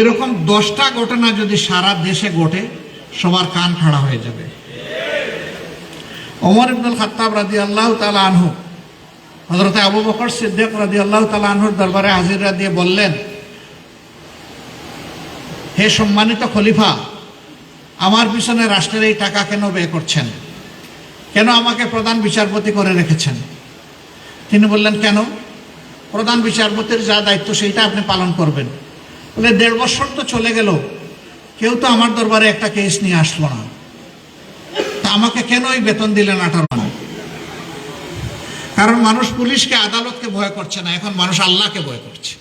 এরকম 10টা ঘটনা যদি সারা দেশে ঘটে সবার কান খাড়া হয়ে যাবে। ওমর ইবনুল খাত্তাব রাদিয়াল্লাহু তাআলা আনহু হযরত আবু বকর সিদ্দিক রাদিয়াল্লাহু তাআলা আনহুর দরবারে হাজিরা দিয়ে বললেন, হে সম্মানিত খলিফা, আমার পিছনে রাষ্ট্রের এই টাকা কেন ব্যয় করছেন? কেন আমাকে প্রধান বিচারপতি করে রেখেছেন? তিনি বললেন, কেন? প্রধান বিচারপতির যা দায়িত্ব সেইটা আপনি পালন করবেন। বলে 1.5 বছর তো চলে গেল, কেউ তো আমার দরবারে একটা কেস নিয়ে আসলো না, তা আমাকে কেন এই বেতন দিলেন 18 মাস? কারণ মানুষ পুলিশকে আদালতকে ভয় করছে না, এখন মানুষ আল্লাহকে ভয় করছে।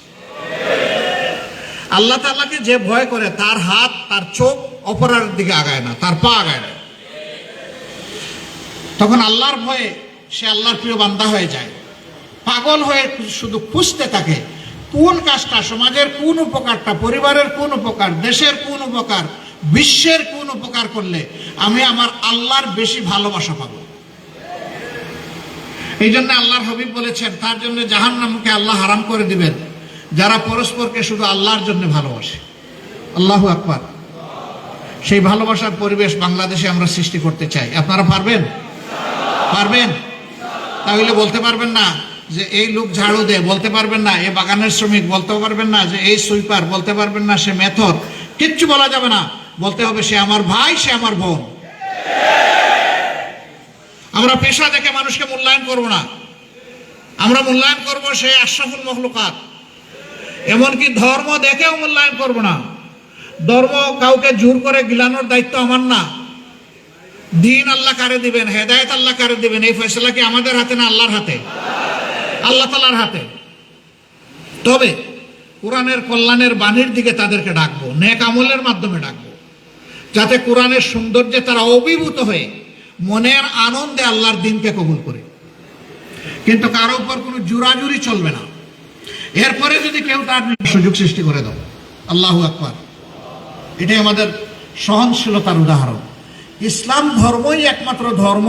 আল্লাহ তাআলাকে যে ভয় করে তার হাত তার চোখ অপরাধের দিকে আগায় না, তার পা আগায় না। তখন আল্লাহর ভয়ে সে আল্লাহর প্রিয় বান্দা হয়ে যায়, পাগল হয়ে শুধু খুঁজতে থাকে কোন কাজটা সমাজের কোন উপকারটা, পরিবারের কোন উপকার, দেশের কোন উপকার, বিশ্বের কোন উপকার করলে আমি আমার আল্লাহর বেশি ভালোবাসা পাবো। এই জন্য আল্লাহর হাবিব বলেছেন, তার জন্য জাহান্নামকে আল্লাহ হারাম করে দিবেন যারা পরস্পরকে শুধু আল্লাহর জন্য ভালোবাসে। আল্লাহু আকবার। সেই ভালোবাসার পরিবেশ বাংলাদেশে আমরা সৃষ্টি করতে চাই। আপনারা পারবেন? পারবেন? তাহলে বলতে পারবেন না যে এই লোক ঝাড়ু দেয়, বলতে পারবেন না এই বাগানের শ্রমিক, বলতে পারবেন না যে এই সুইপার, বলতে পারবেন না সে মেথর, কিচ্ছু বলা যাবে না। বলতে হবে সে আমার ভাই, সে আমার বোন। আমরা পেশা দেখে মানুষকে মূল্যায়ন করব না, আমরা মূল্যায়ন করব সে আশরাফুল মখলুকাত। এমনকি ধর্ম দেখেও মূল্যায়ন করব না। ধর্ম কাউকে জোর করে গিলানোর দায়িত্ব আমার না। দিন আল্লাহ কারে দিবেন, হেদায়েত আল্লাহ কারে দিবেন, এই ফয়সালা কি আমাদের হাতে না আল্লাহর হাতে? আল্লাহ তাআলার হাতে। তবে কোরআনের কল্যাণের বাণীর দিকে তাদেরকে ডাকবো, নেক আমলের মাধ্যমে ডাকবো, যাতে কোরআনের সৌন্দর্যে তারা অভিভূত হয়ে মনের আনন্দে আল্লাহর দিনকে কবুল করে। কিন্তু কারো উপর কোনো জোরাজুরি চলবে না। এরপরে যদি কেউ তার সুযোগ সৃষ্টি করে দাও, আল্লাহু আকবার। এটাই আমাদের সহনশীলতার উদাহরণ। ইসলাম ধর্মই একমাত্র ধর্ম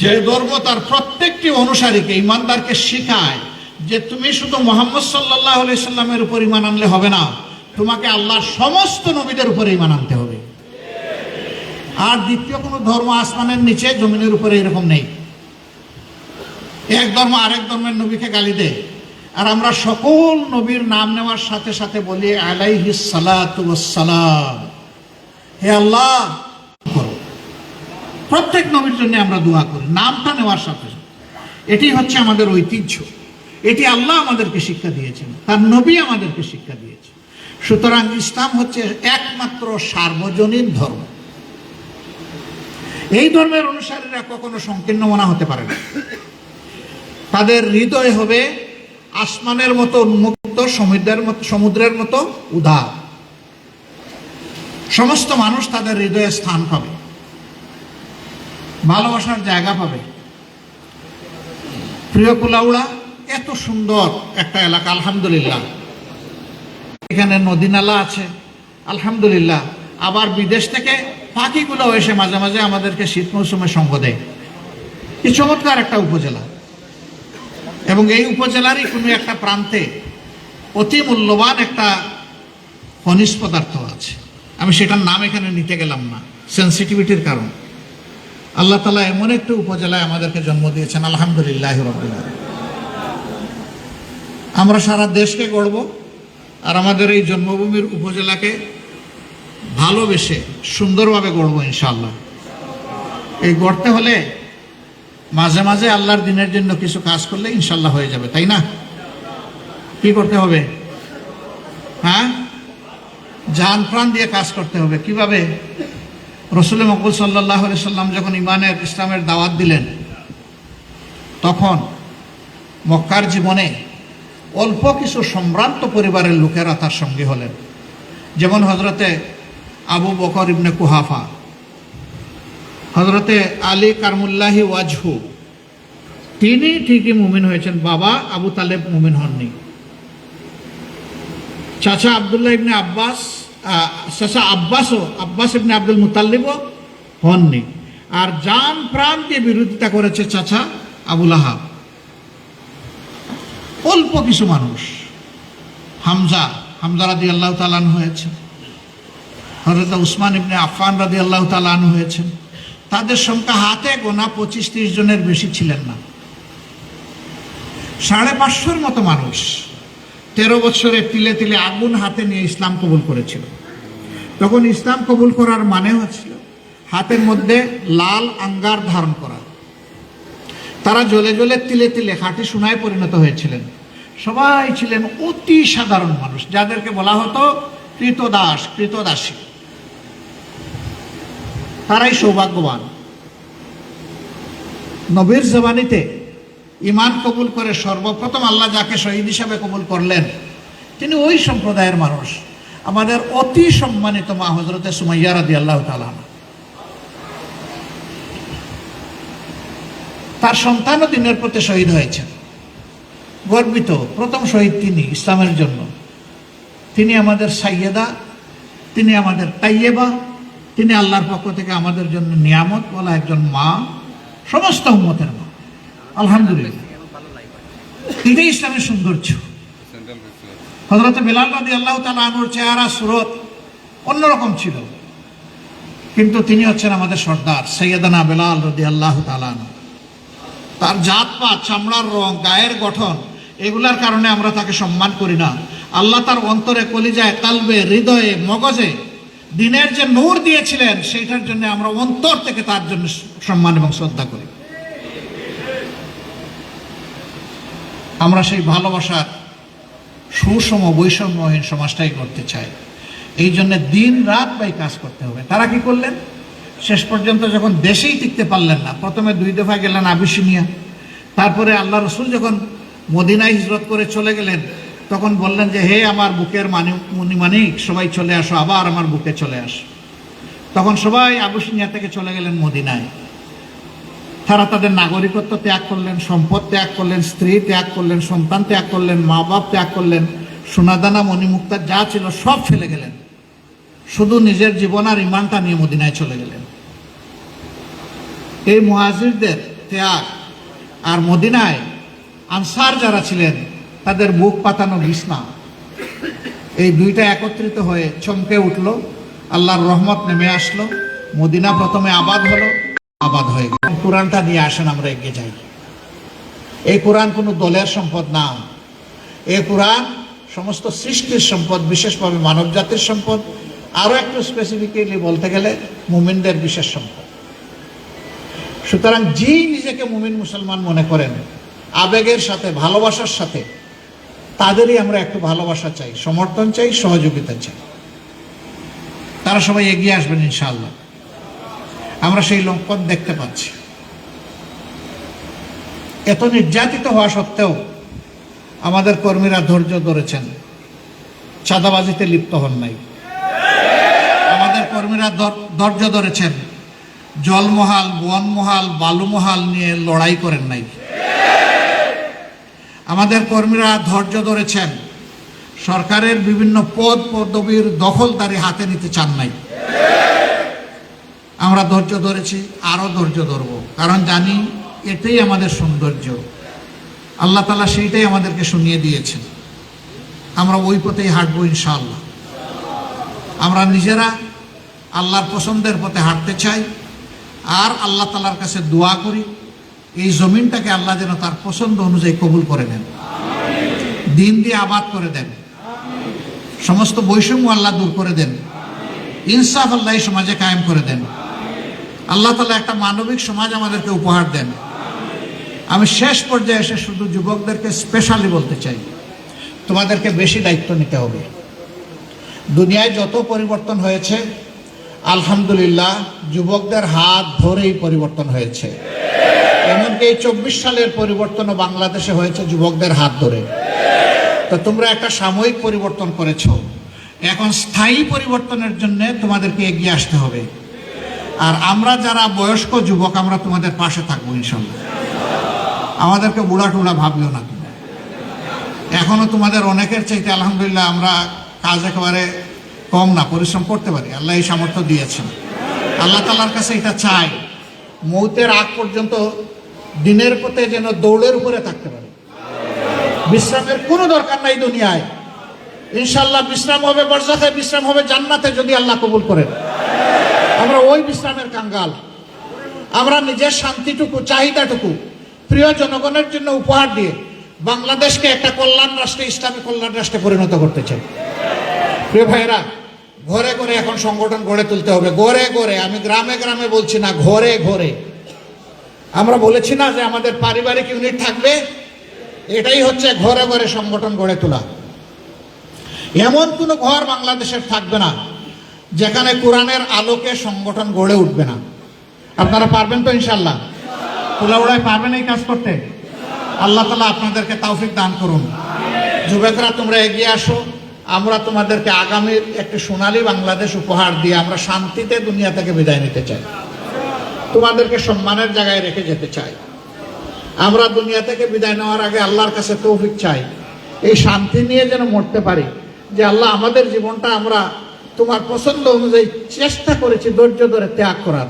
যে ধর্ম তার প্রত্যেকটি অনুসারীকে, ইমানদারকে শিখায় যে তুমি শুধু মুহাম্মদ সাল্লাল্লাহু আলাইহি সাল্লামের উপর ঈমান আনলে হবে না, তোমাকে আল্লাহর সমস্ত নবীদের উপর ঈমান আনতে হবে। আর দ্বিতীয় কোনো ধর্ম আসমানের নিচে জমিনের উপরে এরকম নেই। এক ধর্ম আরেক ধর্মের নবীকে গালি দেয়, আর আমরা সকল নবীর নাম নেওয়ার সাথে সাথে বলি আলাইহিস সালাতু ওয়াস সালাম, হে আল্লাহ করো। প্রত্যেক নবীর জন্য আমরা দোয়া করি নামটা নেওয়ার সাথে সাথে। এটি হচ্ছে আমাদের ঐতিহ্য, এটি আল্লাহ আমাদেরকে শিক্ষা দিয়েছেন, তার নবী আমাদেরকে শিক্ষা দিয়েছেন। সুতরাং ইসলাম হচ্ছে একমাত্র সার্বজনীন ধর্ম। এই ধর্মের অনুসারীরা কখনো সংকীর্ণ মনা হতে পারে না। তাদের হৃদয় হবে আসমানের মতো উন্মুক্ত, সমুদ্রের মতো উদার। সমস্ত মানুষ তাদের হৃদয়ে স্থান পাবে, ভালোবাসার জায়গা পাবে। প্রিয় কুলাউড়া এত সুন্দর একটা এলাকা, আলহামদুলিল্লাহ। এখানে নদী নালা আছে, আলহামদুলিল্লাহ। আবার বিদেশ থেকে পাখিগুলো এসে মাঝে মাঝে আমাদেরকে শীত মৌসুমে সঙ্গ দেয়। কি চমৎকার একটা উপজেলা। এবং এই উপজেলারই কোনো একটা প্রান্তে অতি মূল্যবান একটা খনিজ পদার্থ আছে। আমি সেটার নাম এখানে নিতে গেলাম না, সেন্সিটিভিটির কারণ। আল্লাহ তাআলা এমন একটা উপজেলায় আমাদেরকে জন্ম দিয়েছেন, আলহামদুলিল্লাহ রাব্বিল আলামিন। আমরা সারা দেশকে গড়ব, আর আমাদের এই জন্মভূমির উপজেলাকে ভালোবেসে সুন্দরভাবে গড়ব ইনশাআল্লাহ। এই গড়তে হলে মাঝে মাঝে আল্লাহর দিনের জন্য কিছু কাজ করলে ইনশাআল্লাহ হয়ে যাবে, তাই না? কি করতে হবে? হ্যাঁ, জান প্রাণ দিয়ে কাজ করতে হবে। কিভাবে? রাসূল মকবুল সাল্লাল্লাহু আলাইহি সাল্লাম যখন ইমানের ইসলামের দাওয়াত দিলেন, তখন মক্কার জীবনে অল্প কিছু সম্ভ্রান্ত পরিবারের লোকেরা তার সঙ্গী হলেন। যেমন হযরতে আবু বকর ইবনে কুহাফা, হযরতে আলী কারমুল্লাহি ওয়াজহু, তিনি ঠিকই মুমিন হয়েছেন, বাবা আবু তালেব মুমিন হননি। চাচা আব্দুল্লাহ ইবনে আব্বাস, চাচা আব্বাস ইবনে আব্দুল মুতাল্লিবও হননি। আর জান প্রাণ দিয়ে বিরোধিতা করেছে চাচা আবু লাহাব। অল্প কিছু মানুষ, হামজা রাদিয়াল্লাহু তাআলা আনহু হয়েছেন, হযরত উসমান ইবনে আফফান রাদিয়াল্লাহু তাআলা আনহু হয়েছেন। তাদের সংখ্যা হাতে গোনা 25-30 জনের বেশি ছিলেন না। 550 মতো মানুষ 13 বছরে তিলে তিলে আগুন হাতে নিয়ে ইসলাম কবুল করেছিল। তখন ইসলাম কবুল করার মানে হচ্ছিল হাতের মধ্যে লাল আঙ্গার ধারণ করা। তারা জ্বলে জ্বলে তিলে তিলে খাঁটি সোনায় পরিণত হয়েছিলেন। সবাই ছিলেন অতি সাধারণ মানুষ, যাদেরকে বলা হতো কৃতদাস, কৃতদাসী। তারাই সৌভাগ্যবান। নবীর জবানিতে ইমান কবুল করে সর্বপ্রথম আল্লাহ যাকে শহীদ হিসাবে কবুল করলেন তিনি ওই সম্প্রদায়ের মানুষ, আমাদের অতি সম্মানিত মা হযরতে সুমাইয়া রাদিয়াল্লাহু তাআলা। তার সন্তানও দিনের পথে শহীদ হয়েছেন। গর্বিত প্রথম শহীদ তিনি ইসলামের জন্য। তিনি আমাদের সাইয়েদা, তিনি আমাদের তাইয়েবা, তিনি আল্লাহর পক্ষ থেকে আমাদের জন্য নিয়ামত বলা একজন মা, সমস্ত উম্মতের মা। আলহামদুলিল্লাহ, এটাই ইসলামের সৌন্দর্য। হযরত বেলাল রাদিয়াল্লাহু তাআলা আনহুর চেহারা সুরত অন্যরকম ছিল, কিন্তু তিনি হচ্ছেন আমাদের সর্দার সাইয়েদানা বেলাল রাদিয়াল্লাহু তাআলা আনহু। তার জাতপাত, চামড়ার রং, গায়ের গঠন, এগুলার কারণে আমরা তাকে সম্মান করি না। আল্লাহ তার অন্তরে, কলিজায়, কালবে, হৃদয়ে, মগজে দিনের যে নূর দিয়েছিলেন সেইটার জন্য আমরা অন্তর থেকে তার জন্য সম্মান এবং শ্রদ্ধা করি। আমরা সেই ভালোবাসার সুষম বৈষম্যহীন সমাজটাই করতে চাই। এই জন্য দিন রাত ভাই কাজ করতে হবে। তারা কি করলেন? শেষ পর্যন্ত যখন দেশেই টিকতে পারলেন না, প্রথমে 2 দফা গেলেন আবিসিনিয়া, তারপরে আল্লাহ রসুল যখন মদিনায় হিজরত করে চলে গেলেন তখন বললেন যে হে আমার বুকের মানিক, সবাই চলে আসো, আবার আমার বুকে চলে আসো। তখন সবাই আবিসিনিয়া থেকে চলে গেলেন মদিনায়। তারা তাদের নাগরিকত্ব ত্যাগ করলেন, সম্পদ ত্যাগ করলেন, স্ত্রী ত্যাগ করলেন, সন্তান ত্যাগ করলেন, মা বাপ ত্যাগ করলেন, সোনাদানা মণিমুক্তা যা ছিল সব ফেলে গেলেন, শুধু নিজের জীবন আর ইমানটা নিয়ে মদিনায় চলে গেলেন। এই মুহাজিরদের ত্যাগ আর মদিনায় আনসার যারা ছিলেন তাদের বুক পাতানো বিছনা, এই দুইটা একত্রিত হয়ে চমকে উঠল। আল্লাহর রহমত নেমে আসলো, মদিনা প্রথমে আবাদ হলো, আবাদ হয়ে গেল। কোরআনটা নিয়ে আসেন, আমরা এগিয়ে যাই। এই কোরআন কোনো দলের সম্পদ না, এই কোরআন সমস্ত সৃষ্টির সম্পদ, বিশেষভাবে মানব জাতির সম্পদ, আরো একটু স্পেসিফিক্যালি বলতে গেলে মুমিনদের বিশেষ সম্পদ। সুতরাং যেই নিজেকে মুমিন মুসলমান মনে করেন আবেগের সাথে, ভালোবাসার সাথে, তাদেরই আমরা একটু ভালোবাসা চাই, সমর্থন চাই, সহযোগিতা চাই। তারা সবাই এগিয়ে আসবেন ইনশাআল্লাহ। আমরা সেই লক্ষণ দেখতে পাচ্ছি। এত নির্যাতিত হওয়া সত্ত্বেও আমাদের কর্মীরা ধৈর্য ধরেছেন, চাঁদাবাজিতে লিপ্ত হন নাই। আমাদের কর্মীরা ধৈর্য ধরেছেন, জলমহাল, বনমহাল, বালুমহাল নিয়ে লড়াই করেন নাই। আমাদের কর্মীরা ধৈর্য ধরেছেন, সরকারের বিভিন্ন পদ পদবীর দখলদারি হাতে নিতে চান নাই। আমরা ধৈর্য ধরেছি, আরো ধৈর্য ধরব, কারণ জানি এটাই আমাদের সৌন্দর্য। আল্লাহ তাআলা সেইটাই আমাদেরকে শুনিয়ে দিয়েছেন। আমরা ওই পথেই হাঁটবো ইনশাআল্লাহ। আমরা নিজেরা আল্লাহর পছন্দের পথে হাঁটতে চাই, আর আল্লাহ তাআলার কাছে দোয়া করি এই জমিনটাকে আল্লাহ যেন তার পছন্দ অনুযায়ী কবুল করে নেন, দিন দিয়ে আবাদ করে দেন, সমস্ত বৈষম্য আল্লাহ দূর করে দেন, ইনসাফ আল্লাহ এই সমাজে কায়েম করে দেন। আল্লাহ তাআলা একটা মানবিক সমাজ আমাদেরকে উপহার দেন। আমি শেষ পর্যায়ে এসে শুধু যুবকদেরকে স্পেশালি বলতে চাই, তোমাদেরকে বেশি দায়িত্ব নিতে হবে। দুনিয়ায় যত পরিবর্তন হয়েছে আলহামদুলিল্লাহ যুবকদের হাত ধরেই পরিবর্তন হয়েছে। এমনকি এই 24 সালের পরিবর্তনও বাংলাদেশে হয়েছে যুবকদের হাত ধরে। তো তোমরা একটা সাময়িক পরিবর্তন করেছো, এখন স্থায়ী পরিবর্তনের জন্য তোমাদেরকে এগিয়ে আসতে হবে। আর আমরা যারা বয়স্ক যুবক আমরা তোমাদের পাশে থাকবো ইনশাআল্লাহ। আমাদেরকে বুড়া টুড়া ভাবলেও না। এখনো তোমাদের অনেকের চাইতে আলহামদুলিল্লাহ আমরা কাজ একেবারে কম না, পরিশ্রম করতে পারি, আল্লাহ এই সামর্থ্য দিয়েছেন। আল্লাহ তাআলার কাছে এটা চাই, মৌতের আগ পর্যন্ত দিনের পথে যেন দৌড়ের উপরে থাকতে পারে। বিশ্রামের কোনো দরকার নাই দুনিয়ায়, ইনশাআল্লাহ বিশ্রাম হবে বরজাখে, বিশ্রাম হবে জান্নাতে যদি আল্লাহ কবুল করেন। আমরা ওই বিশ্রামের কাঙ্গাল। আমরা নিজের শান্তিটুকু, চাহিদাটুকু প্রিয় জনগণের জন্য উপহার দিয়ে বাংলাদেশকে একটা কল্যাণ রাষ্ট্রে, ইসলামী কল্যাণ রাষ্ট্রে পরিণত করতে চাই। প্রিয় ভাইয়েরা, ঘরে ঘরে এখন সংগঠন গড়ে তুলতে হবে। ঘরে ঘরে, আমি গ্রামে গ্রামে বলছি না, ঘরে ঘরে। আমরা বলেছি না যে আমাদের পারিবারিক ইউনিট থাকবে, এটাই হচ্ছে ঘরে ঘরে সংগঠন গড়ে তোলা। এমন কোনো ঘর বাংলাদেশের থাকবে না যেখানে কোরআনের আলোকে সংগঠন গড়ে উঠবে না। আপনারা পারবেন তো ইনশাল্লাহ? কুলাউড়ায় পারবেন এই কাজ করতে? আল্লাহ তাআলা আপনাদেরকে তৌফিক দান করুন। যুবকরা, তোমরা এগিয়ে আসো। আমরা তোমাদেরকে আগামীর একটি সোনালী বাংলাদেশ উপহার দিয়ে আমরা শান্তিতে দুনিয়া থেকে বিদায় নিতে চাই। তোমাদেরকে সম্মানের জায়গায় রেখে যেতে চাই। আমরা দুনিয়া থেকে বিদায় নেওয়ার আগে আল্লাহর কাছে তৌফিক চাই, এই শান্তি নিয়ে যেন মরতে পারি যে আল্লাহ, আমাদের জীবনটা আমরা তোমার পছন্দ অনুযায়ী চেষ্টা করেছি ধৈর্য ধরে ত্যাগ করার।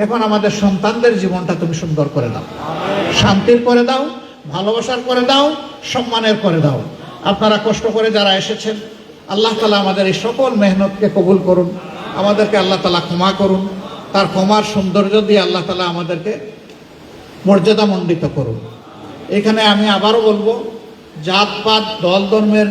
এখন আমাদের সন্তানদের জীবনটা তুমি সুন্দর করে দাও, শান্তির করে দাও, ভালোবাসার করে দাও, সম্মানের করে দাও। আপনারা কষ্ট করে যারা এসেছেন, আল্লাহ তাআলা আমাদের এই সকল মেহনতকে কবুল করুন। আমাদেরকে আল্লাহ তাআলা ক্ষমা করুন। তার ক্ষমার সৌন্দর্য দিয়ে আল্লাহ তাআলা আমাদেরকে মর্যাদা মণ্ডিত করুন। এখানে আমি আবারও বলবো, জাতপাত, দল ধর্মের